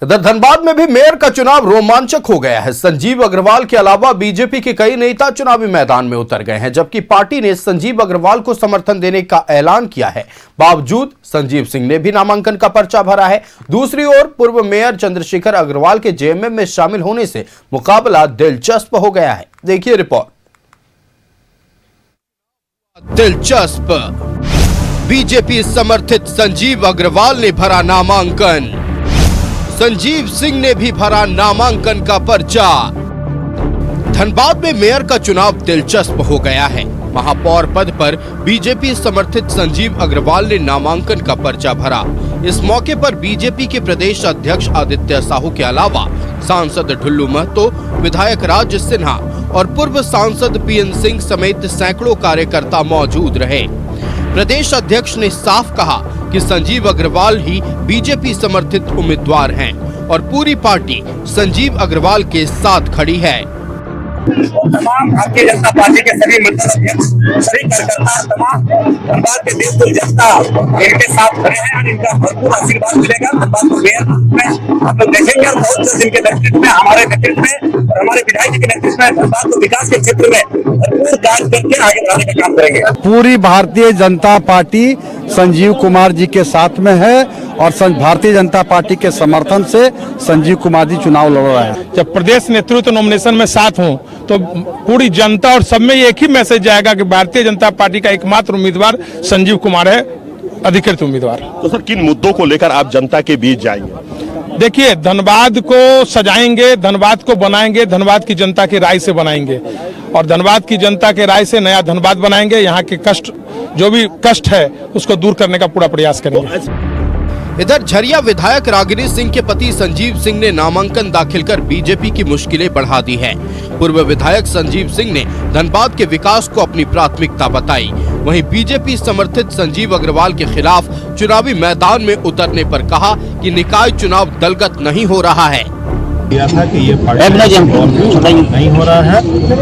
इधर धनबाद में भी मेयर का चुनाव रोमांचक हो गया है। संजीव अग्रवाल के अलावा बीजेपी के कई नेता चुनावी मैदान में उतर गए हैं, जबकि पार्टी ने संजीव अग्रवाल को समर्थन देने का ऐलान किया है। बावजूद संजीव सिंह ने भी नामांकन का पर्चा भरा है। दूसरी ओर पूर्व मेयर चंद्रशेखर अग्रवाल के जेएमएम में शामिल होने से मुकाबला दिलचस्प हो गया है। देखिए रिपोर्ट। दिलचस्प, बीजेपी समर्थित संजीव अग्रवाल ने भरा नामांकन। संजीव सिंह ने भी भरा नामांकन का पर्चा। धनबाद में मेयर का चुनाव दिलचस्प हो गया है। महापौर पद पर बीजेपी समर्थित संजीव अग्रवाल ने नामांकन का पर्चा भरा। इस मौके पर बीजेपी के प्रदेश अध्यक्ष आदित्य साहू के अलावा सांसद ढुल्लू महतो, विधायक राज सिन्हा और पूर्व सांसद पीएन सिंह समेत सैकड़ों कार्यकर्ता मौजूद रहे। प्रदेश अध्यक्ष ने साफ कहा कि संजीव अग्रवाल ही बीजेपी समर्थित उम्मीदवार हैं और पूरी पार्टी संजीव अग्रवाल के साथ खड़ी है। तमाम भारतीय जनता पार्टी के सभी मंडल अध्यक्ष, सभी कार्यकर्ता, तमाम धनबाद के देशभर जनता इनके साथ खड़े हैं और इनका भरपूर आशीर्वाद मिलेगा। धनबाद को मेयर में आप लोग देखेंगे और बहुत जल्द इनके नेतृत्व में, हमारे नेतृत्व में और हमारे विधायक जी के नेतृत्व में धनबाद को विकास के क्षेत्र में भरपूर कार्य करके आगे बढ़ाने का काम करेंगे। पूरी भारतीय जनता पार्टी संजीव कुमार जी के साथ में है और भारतीय जनता पार्टी के समर्थन से संजीव कुमार जी चुनाव लड़ रहे हैं। जब प्रदेश नेतृत्व नॉमिनेशन में साथ हो तो पूरी जनता और सब में एक ही मैसेज जाएगा कि भारतीय जनता पार्टी का एकमात्र उम्मीदवार संजीव कुमार है, अधिकृत उम्मीदवार। तो सर, किन मुद्दों को लेकर आप जनता के बीच जाएंगे? देखिए, धनबाद को सजाएंगे, धनबाद को बनाएंगे, धनबाद की जनता की राय से बनाएंगे और धनबाद की जनता के राय से नया धनबाद बनाएंगे। यहाँ के कष्ट, जो भी कष्ट है, उसको दूर करने का पूरा प्रयास करेंगे। इधर झरिया विधायक रागिनी सिंह के पति संजीव सिंह ने नामांकन दाखिल कर बीजेपी की मुश्किलें बढ़ा दी है। पूर्व विधायक संजीव सिंह ने धनबाद के विकास को अपनी प्राथमिकता बताई। वहीं बीजेपी समर्थित संजीव अग्रवाल के खिलाफ चुनावी मैदान में उतरने पर कहा कि निकाय चुनाव दलगत नहीं हो रहा है। था कि ये पार्टी नहीं हो रहा है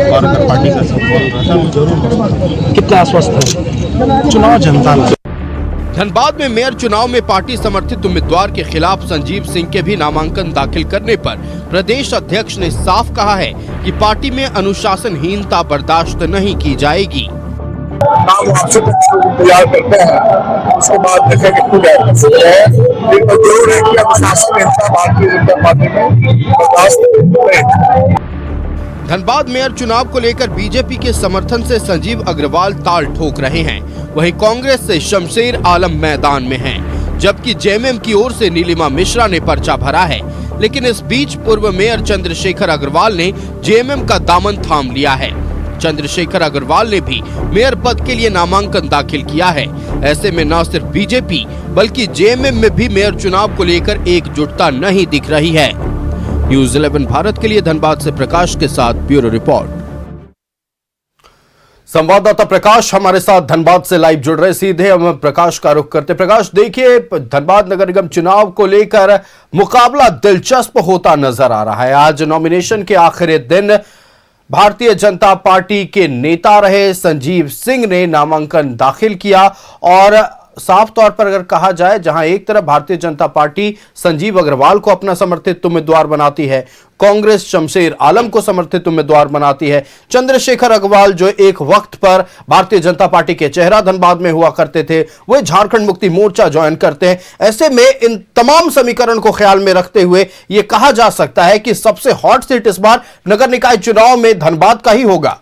और अगर पार्टी का सपोर्ट रहता तो जरूर। कितना आश्वस्त है चुनाव जनता। धनबाद में मेयर चुनाव में पार्टी समर्थित उम्मीदवार के खिलाफ संजीव सिंह के भी नामांकन दाखिल करने पर प्रदेश अध्यक्ष ने साफ कहा है कि पार्टी में अनुशासनहीनता बर्दाश्त नहीं की जाएगी। नाम आपसे तैयार करते हैं, उसके बाद देखेंगे जरूर है कि अनुशासनहीनता भारतीय जनता पार्टी में बर्दाश्त नहीं। धनबाद मेयर चुनाव को लेकर बीजेपी के समर्थन से संजीव अग्रवाल ताल ठोक रहे हैं। वहीं कांग्रेस से शमशेर आलम मैदान में हैं, जबकि जेएमएम की ओर से नीलिमा मिश्रा ने पर्चा भरा है। लेकिन इस बीच पूर्व मेयर चंद्रशेखर अग्रवाल ने जेएमएम का दामन थाम लिया है। चंद्रशेखर अग्रवाल ने भी मेयर पद के लिए नामांकन दाखिल किया है। ऐसे में न सिर्फ बीजेपी बल्कि जेएमएम में भी मेयर चुनाव को लेकर एकजुटता नहीं दिख रही है। न्यूज़ 11 भारत के लिए धनबाद से प्रकाश के साथ ब्यूरो रिपोर्ट। संवाददाता प्रकाश हमारे साथ धनबाद से लाइव जुड़ रहे, सीधे हम प्रकाश का रुख करते। प्रकाश, देखिए, धनबाद नगर निगम चुनाव को लेकर मुकाबला दिलचस्प होता नजर आ रहा है। आज नॉमिनेशन के आखिरी दिन भारतीय जनता पार्टी के नेता रहे संजीव सिंह ने नामांकन दाखिल किया और साफ तौर पर अगर कहा जाए, जहां एक तरफ भारतीय जनता पार्टी संजीव अग्रवाल को अपना समर्थित उम्मीदवार बनाती है, कांग्रेस शमशेर आलम को समर्थित उम्मीदवार बनाती है, चंद्रशेखर अग्रवाल जो एक वक्त पर भारतीय जनता पार्टी के चेहरा धनबाद में हुआ करते थे, वो झारखंड मुक्ति मोर्चा ज्वाइन करते हैं। ऐसे में इन तमाम समीकरण को ख्याल में रखते हुए यह कहा जा सकता है कि सबसे हॉट सीट इस बार नगर निकाय चुनाव में धनबाद का ही होगा।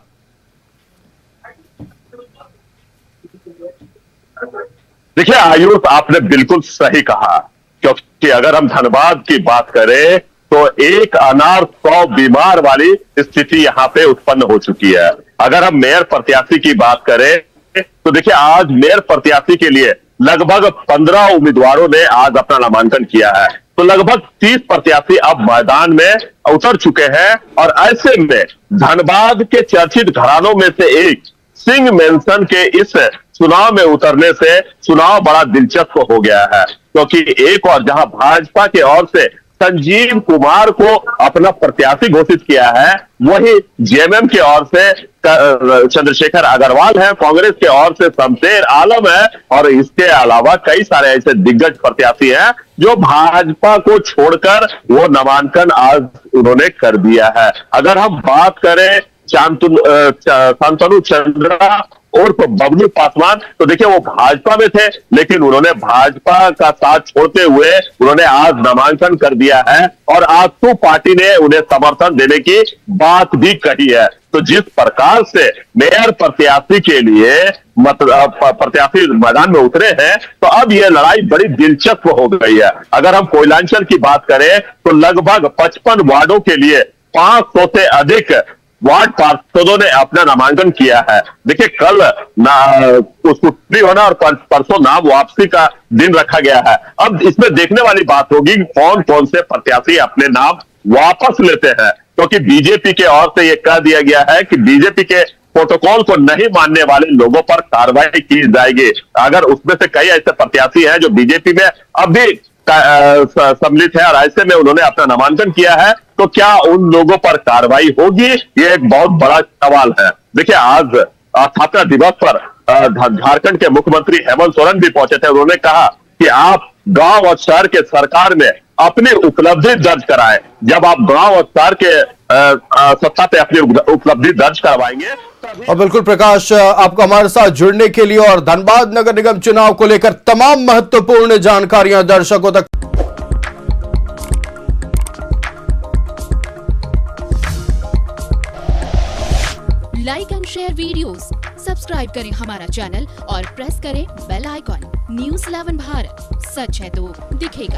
देखिए आयुष, आपने बिल्कुल सही कहा, क्योंकि अगर हम धनबाद की बात करें तो एक अनार 100 बीमार वाली स्थिति यहाँ पे उत्पन्न हो चुकी है। अगर हम मेयर प्रत्याशी की बात करें तो देखिए, आज मेयर प्रत्याशी के लिए लगभग 15 उम्मीदवारों ने आज अपना नामांकन किया है, तो लगभग 30 प्रत्याशी अब मैदान में उतर चुके हैं। और ऐसे में धनबाद के चर्चित घरानों में से एक सिंह मेंशन के इस चुनाव में उतरने से चुनाव बड़ा दिलचस्प हो गया है, क्योंकि एक और जहां भाजपा के ओर से संजीव कुमार को अपना प्रत्याशी घोषित किया है, वही जेएमएम की ओर से चंद्रशेखर अग्रवाल है, कांग्रेस के ओर से शमशेर आलम है और इसके अलावा कई सारे ऐसे दिग्गज प्रत्याशी हैं जो भाजपा को छोड़कर वो नामांकन आज उन्होंने कर दिया है। अगर हम बात करें शांतनु चंद्रा उर्फ बबलू पासवान, तो देखिए वो भाजपा में थे, लेकिन उन्होंने भाजपा का साथ छोड़ते हुए उन्होंने आज नामांकन कर दिया है और आजसू पार्टी ने उन्हें समर्थन देने की बात भी कही है। तो जिस प्रकार से मेयर प्रत्याशी के लिए प्रत्याशी मैदान में उतरे हैं, तो अब यह लड़ाई बड़ी दिलचस्प हो गई है। अगर हम कोयलांचल की बात करें तो लगभग 55 वार्डों के लिए 500 से अधिक वार्ड पार्षदों ने अपना नामांकन किया है। देखिए कल छुट्टी होना और परसों नाम वापसी का दिन रखा गया है। अब इसमें देखने वाली बात होगी कौन कौन से प्रत्याशी अपने नाम वापस लेते हैं, क्योंकि बीजेपी के ओर से यह कह दिया गया है कि बीजेपी के प्रोटोकॉल को नहीं मानने वाले लोगों पर कार्रवाई की जाएगी। अगर उसमें से कई ऐसे प्रत्याशी हैं जो बीजेपी में अब भी सम्मिलित है और ऐसे में उन्होंने अपना नामांकन किया है, तो क्या उन लोगों पर कार्रवाई होगी, ये एक बहुत बड़ा सवाल है। देखिए आज स्थापना दिवस पर झारखंड के मुख्यमंत्री हेमंत सोरेन भी पहुंचे थे। उन्होंने कहा कि आप गांव और शहर के सरकार में अपनी उपलब्धि दर्ज कराएं। जब आप गांव और शहर के सत्ता पे अपनी उपलब्धि दर्ज करवाएंगे। और बिल्कुल प्रकाश, आपको हमारे साथ जुड़ने के लिए और धनबाद नगर निगम चुनाव को लेकर तमाम महत्वपूर्ण जानकारियां दर्शकों तक like and share videos, subscribe करें हमारा चैनल और प्रेस करें बेल आइकॉन। न्यूज़ 11 भारत, सच है तो दिखेगा।